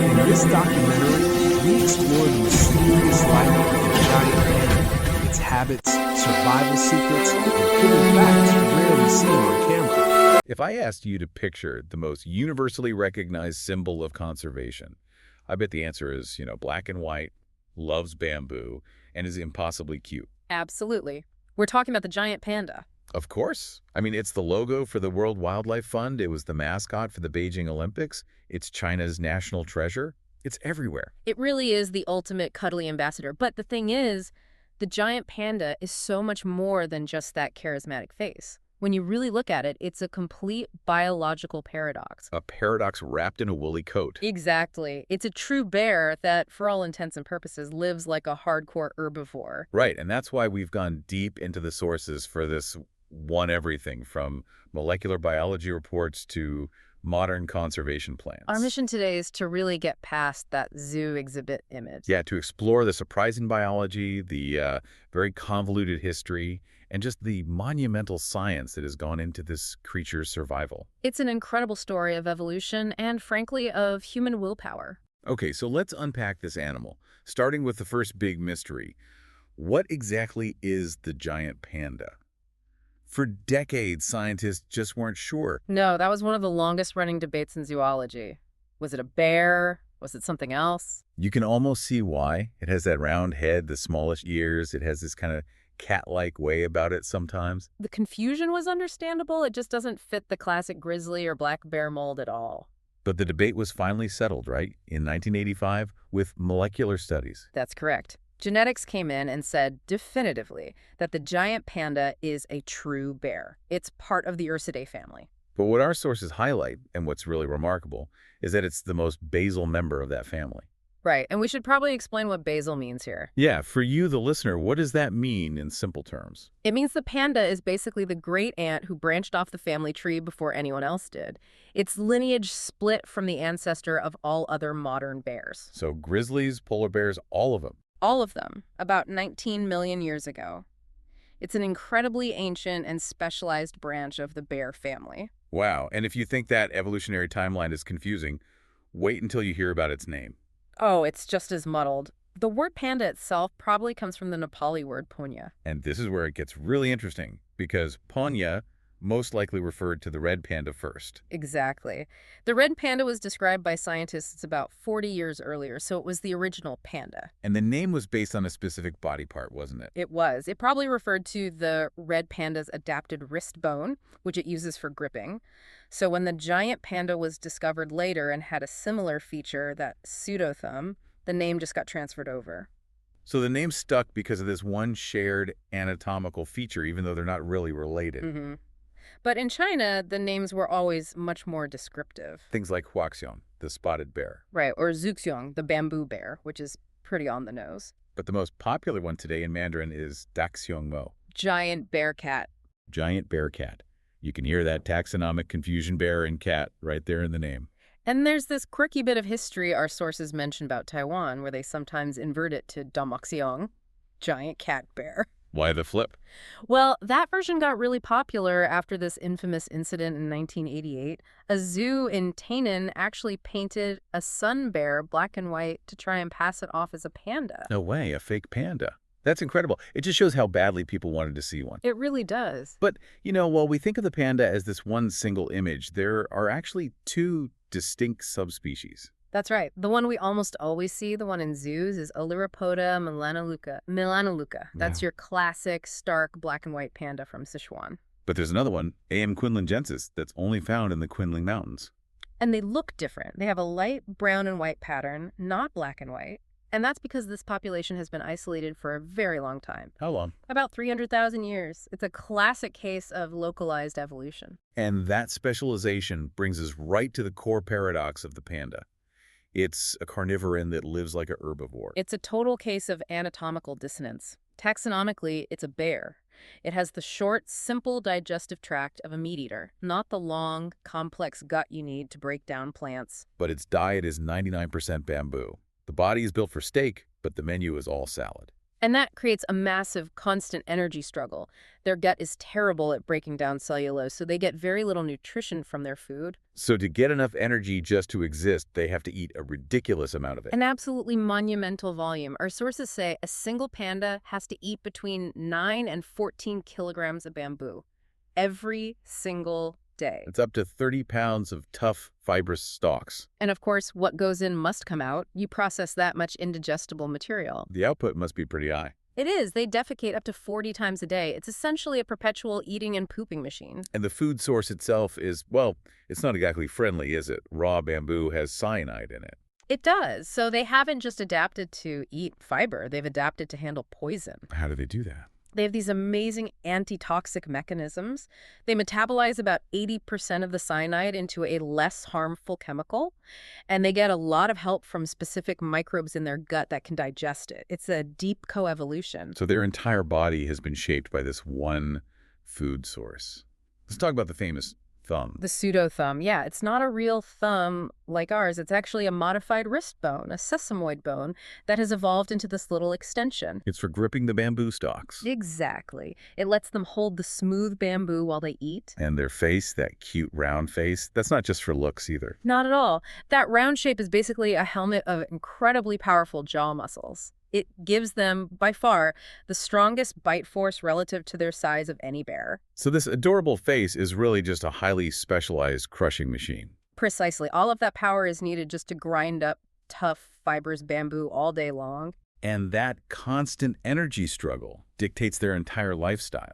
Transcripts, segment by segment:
In this documentary, we explore the mysterious life of the giant panda, its habits, survival secrets, and hidden facts rarely seen on camera. If I asked you to picture the most universally recognized symbol of conservation, I bet the answer is, black and white, loves bamboo, and is impossibly cute. Absolutely. We're talking about the giant panda. Of course. I mean, it's the logo for the World Wildlife Fund. It was the mascot for the Beijing Olympics. It's China's national treasure. It's everywhere. It really is the ultimate cuddly ambassador. But the thing is, the giant panda is so much more than just that charismatic face. When you really look at it, it's a complete biological paradox. A paradox wrapped in a woolly coat. Exactly. It's a true bear that, for all intents and purposes, lives like a hardcore herbivore. Right, and that's why we've gone deep into the sources for this one everything, from molecular biology reports to modern conservation plans. Our mission today is to really get past that zoo exhibit image. Yeah, to explore the surprising biology, the very convoluted history, and just the monumental science that has gone into this creature's survival. It's an incredible story of evolution and, frankly, of human willpower. Okay, so let's unpack this animal, starting with the first big mystery. What exactly is the giant panda? For decades, scientists just weren't sure. No, that was one of the longest-running debates in zoology. Was it a bear? Was it something else? You can almost see why. It has that round head, the smallish ears. It has this kind of cat-like way about it sometimes. The confusion was understandable. It just doesn't fit the classic grizzly or black bear mold at all. But the debate was finally settled, right, in 1985 with molecular studies. That's correct. Genetics came in and said definitively that the giant panda is a true bear. It's part of the Ursidae family. But what our sources highlight, and what's really remarkable, is that it's the most basal member of that family. Right, and we should probably explain what basal means here. Yeah, for you, the listener, what does that mean in simple terms? It means the panda is basically the great aunt who branched off the family tree before anyone else did. Its lineage split from the ancestor of all other modern bears. So grizzlies, polar bears, all of them. All of them, about 19 million years ago. It's an incredibly ancient and specialized branch of the bear family. Wow, and if you think that evolutionary timeline is confusing, wait until you hear about its name. Oh, it's just as muddled. The word panda itself probably comes from the Nepali word ponya. And this is where it gets really interesting, because ponya most likely referred to the red panda first. Exactly. The red panda was described by scientists about 40 years earlier, so it was the original panda. And the name was based on a specific body part, wasn't it? It was. It probably referred to the red panda's adapted wrist bone, which it uses for gripping. So when the giant panda was discovered later and had a similar feature, that pseudothumb, the name just got transferred over. So the name stuck because of this one shared anatomical feature, even though they're not really related. Mm-hmm. But in China, the names were always much more descriptive. Things like huaxiong, the spotted bear. Right, or zuxiong, the bamboo bear, which is pretty on the nose. But the most popular one today in Mandarin is daxiongmo. Giant bear cat. Giant bear cat. You can hear that taxonomic confusion, bear and cat, right there in the name. And there's this quirky bit of history our sources mention about Taiwan, where they sometimes invert it to damoxiong, giant cat bear. Why the flip? Well, that version got really popular after this infamous incident in 1988. A zoo in Tainan actually painted a sun bear black and white to try and pass it off as a panda. No way, a fake panda. That's incredible. It just shows how badly people wanted to see one. It really does. But, while we think of the panda as this one single image, there are actually two distinct subspecies. That's right. The one we almost always see, the one in zoos, is Oloropoda melanaluca. That's your classic, stark, black and white panda from Sichuan. But there's another one, A.M. quinlangensis, that's only found in the Quinlan Mountains. And they look different. They have a light brown and white pattern, not black and white. And that's because this population has been isolated for a very long time. How long? About 300,000 years. It's a classic case of localized evolution. And that specialization brings us right to the core paradox of the panda. It's a carnivoran that lives like a herbivore. It's a total case of anatomical dissonance. Taxonomically, it's a bear. It has the short, simple digestive tract of a meat eater, not the long, complex gut you need to break down plants. But its diet is 99% bamboo. The body is built for steak, but the menu is all salad. And that creates a massive, constant energy struggle. Their gut is terrible at breaking down cellulose, so they get very little nutrition from their food. So to get enough energy just to exist, they have to eat a ridiculous amount of it. An absolutely monumental volume. Our sources say a single panda has to eat between 9 and 14 kilograms of bamboo every single day. It's up to 30 pounds of tough, fibrous stalks. And of course, what goes in must come out. You process that much indigestible material. The output must be pretty high. It is. They defecate up to 40 times a day. It's essentially a perpetual eating and pooping machine. And the food source itself is, well, it's not exactly friendly, is it? Raw bamboo has cyanide in it. It does. So they haven't just adapted to eat fiber. They've adapted to handle poison. How do they do that? They have these amazing antitoxic mechanisms. They metabolize about 80% of the cyanide into a less harmful chemical, and they get a lot of help from specific microbes in their gut that can digest it. It's a deep coevolution. So their entire body has been shaped by this one food source. Let's talk about the famous thumb. The pseudo-thumb, yeah, it's not a real thumb like ours. It's actually a modified wrist bone, a sesamoid bone, that has evolved into this little extension. It's for gripping the bamboo stalks. Exactly. It lets them hold the smooth bamboo while they eat. And their face, that cute round face, that's not just for looks either. Not at all. That round shape is basically a helmet of incredibly powerful jaw muscles. It gives them, by far, the strongest bite force relative to their size of any bear. So this adorable face is really just a highly specialized crushing machine. Precisely. All of that power is needed just to grind up tough, fibrous bamboo all day long. And that constant energy struggle dictates their entire lifestyle.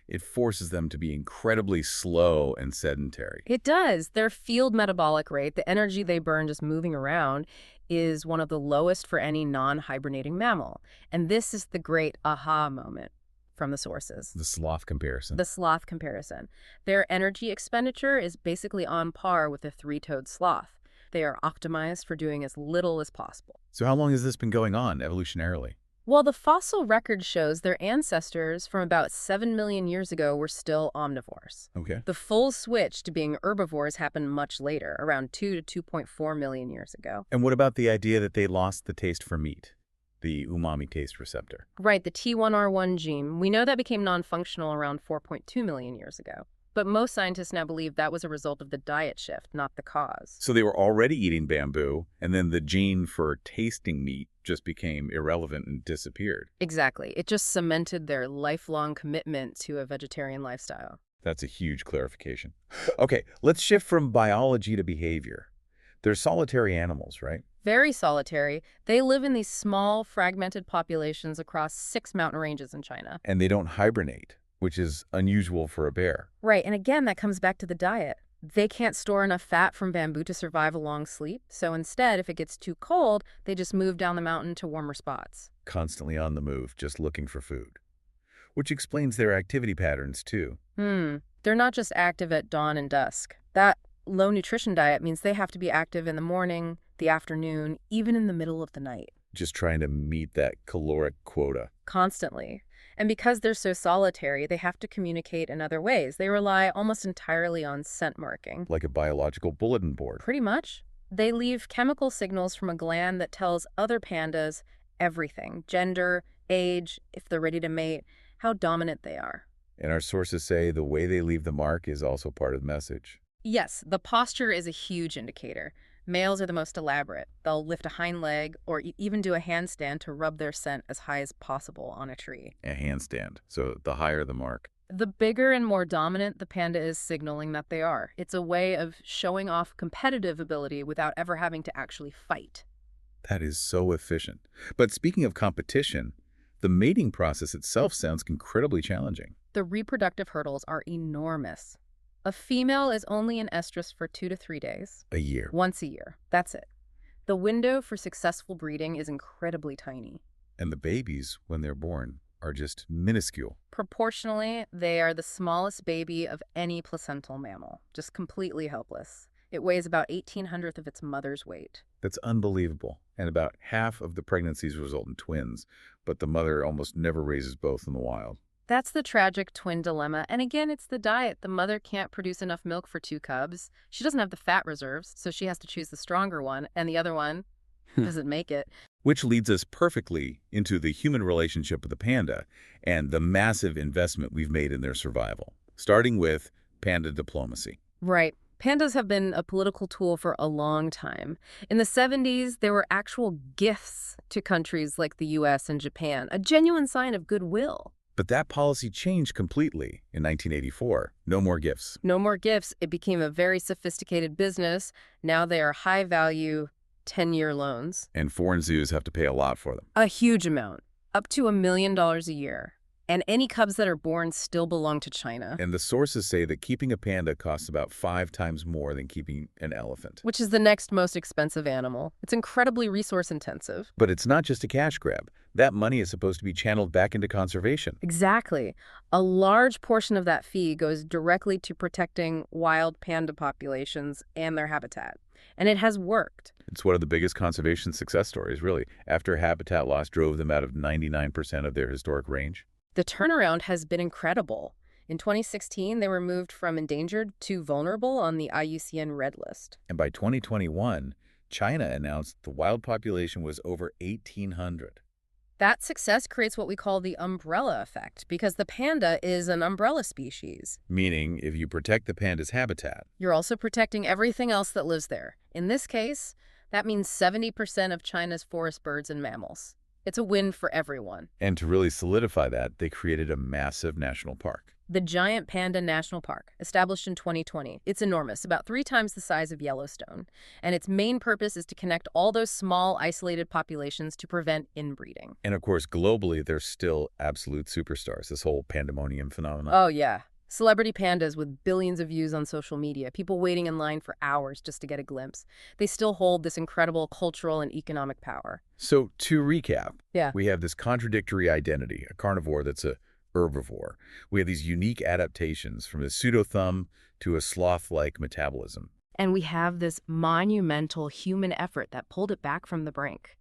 It forces them to be incredibly slow and sedentary. It does. Their field metabolic rate, the energy they burn just moving around, is one of the lowest for any non-hibernating mammal. And this is the great aha moment from the sources. The sloth comparison. The sloth comparison. Their energy expenditure is basically on par with a three-toed sloth. They are optimized for doing as little as possible. So how long has this been going on evolutionarily? Well, the fossil record shows their ancestors from about 7 million years ago were still omnivores. Okay. The full switch to being herbivores happened much later, around 2 to 2.4 million years ago. And what about the idea that they lost the taste for meat? The umami taste receptor. Right, the T1R1 gene. We know that became non-functional around 4.2 million years ago. But most scientists now believe that was a result of the diet shift, not the cause. So they were already eating bamboo, and then the gene for tasting meat just became irrelevant and disappeared. Exactly. It just cemented their lifelong commitment to a vegetarian lifestyle. That's a huge clarification. Okay, let's shift from biology to behavior. They're solitary animals, right? Very solitary. They live in these small, fragmented populations across 6 mountain ranges in China. And they don't hibernate, which is unusual for a bear. Right, and again, that comes back to the diet. They can't store enough fat from bamboo to survive a long sleep, so instead, if it gets too cold, they just move down the mountain to warmer spots. Constantly on the move, just looking for food. Which explains their activity patterns, too. They're not just active at dawn and dusk. That low nutrition diet means they have to be active in the morning, the afternoon, even in the middle of the night. Just trying to meet that caloric quota. Constantly. And because they're so solitary, they have to communicate in other ways. They rely almost entirely on scent marking. Like a biological bulletin board. Pretty much. They leave chemical signals from a gland that tells other pandas everything. Gender, age, if they're ready to mate, how dominant they are. And our sources say the way they leave the mark is also part of the message. Yes, the posture is a huge indicator. Males are the most elaborate. They'll lift a hind leg or even do a handstand to rub their scent as high as possible on a tree. A handstand. So the higher the mark. The bigger and more dominant the panda is signaling that they are. It's a way of showing off competitive ability without ever having to actually fight. That is so efficient. But speaking of competition, the mating process itself sounds incredibly challenging. The reproductive hurdles are enormous. A female is only in estrus for 2 to 3 days. A year. Once a year. That's it. The window for successful breeding is incredibly tiny. And the babies, when they're born, are just minuscule. Proportionally, they are the smallest baby of any placental mammal, just completely helpless. It weighs about 1/1800th of its mother's weight. That's unbelievable. And about half of the pregnancies result in twins, but the mother almost never raises both in the wild. That's the tragic twin dilemma. And again, it's the diet. The mother can't produce enough milk for 2 cubs. She doesn't have the fat reserves, so she has to choose the stronger one, and the other one, doesn't make it. Which leads us perfectly into the human relationship with the panda and the massive investment we've made in their survival, starting with panda diplomacy. Right. Pandas have been a political tool for a long time. In the 70s, there were actual gifts to countries like the US and Japan, a genuine sign of goodwill. But that policy changed completely in 1984. No more gifts. No more gifts. It became a very sophisticated business. Now they are high-value 10-year loans. And foreign zoos have to pay a lot for them. A huge amount, up to $1 million a year. And any cubs that are born still belong to China. And the sources say that keeping a panda costs about 5 times more than keeping an elephant. Which is the next most expensive animal. It's incredibly resource intensive. But it's not just a cash grab. That money is supposed to be channeled back into conservation. Exactly. A large portion of that fee goes directly to protecting wild panda populations and their habitat. And it has worked. It's one of the biggest conservation success stories, really, after habitat loss drove them out of 99% of their historic range. The turnaround has been incredible. In 2016, they were moved from endangered to vulnerable on the IUCN Red List. And by 2021, China announced the wild population was over 1,800. That success creates what we call the umbrella effect, because the panda is an umbrella species. Meaning, if you protect the panda's habitat, You're also protecting everything else that lives there. In this case, that means 70% of China's forest birds and mammals. It's a win for everyone. and to really solidify that, they created a massive national park. The Giant Panda National Park, established in 2020. It's enormous, about 3 times the size of Yellowstone. And its main purpose is to connect all those small, isolated populations to prevent inbreeding. And of course, globally, they're still absolute superstars, this whole pandemonium phenomenon. Oh, yeah. Celebrity pandas with billions of views on social media, people waiting in line for hours just to get a glimpse. They still hold this incredible cultural and economic power. So to recap, Yeah. we have this contradictory identity, a carnivore that's a herbivore. We have these unique adaptations from a pseudo-thumb to a sloth-like metabolism. And we have this monumental human effort that pulled it back from the brink.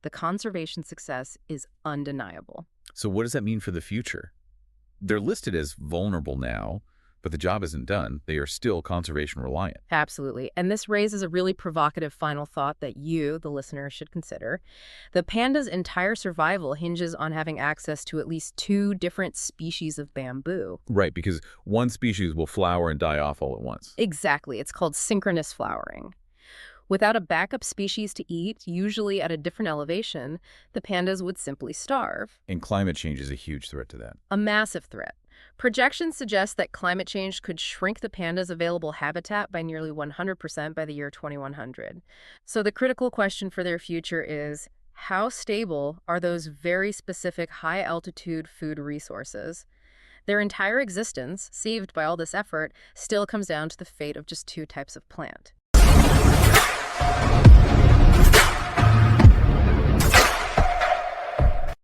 The conservation success is undeniable. So what does that mean for the future? They're listed as vulnerable now, but the job isn't done. They are still conservation reliant. Absolutely. And this raises a really provocative final thought that you, the listener, should consider. The panda's entire survival hinges on having access to at least 2 different species of bamboo. Right, because one species will flower and die off all at once. Exactly. It's called synchronous flowering. Without a backup species to eat, usually at a different elevation, the pandas would simply starve. And climate change is a huge threat to that. A massive threat. Projections suggest that climate change could shrink the panda's available habitat by nearly 100% by the year 2100. So the critical question for their future is, how stable are those very specific high-altitude food resources? Their entire existence, saved by all this effort, still comes down to the fate of just 2 types of plant.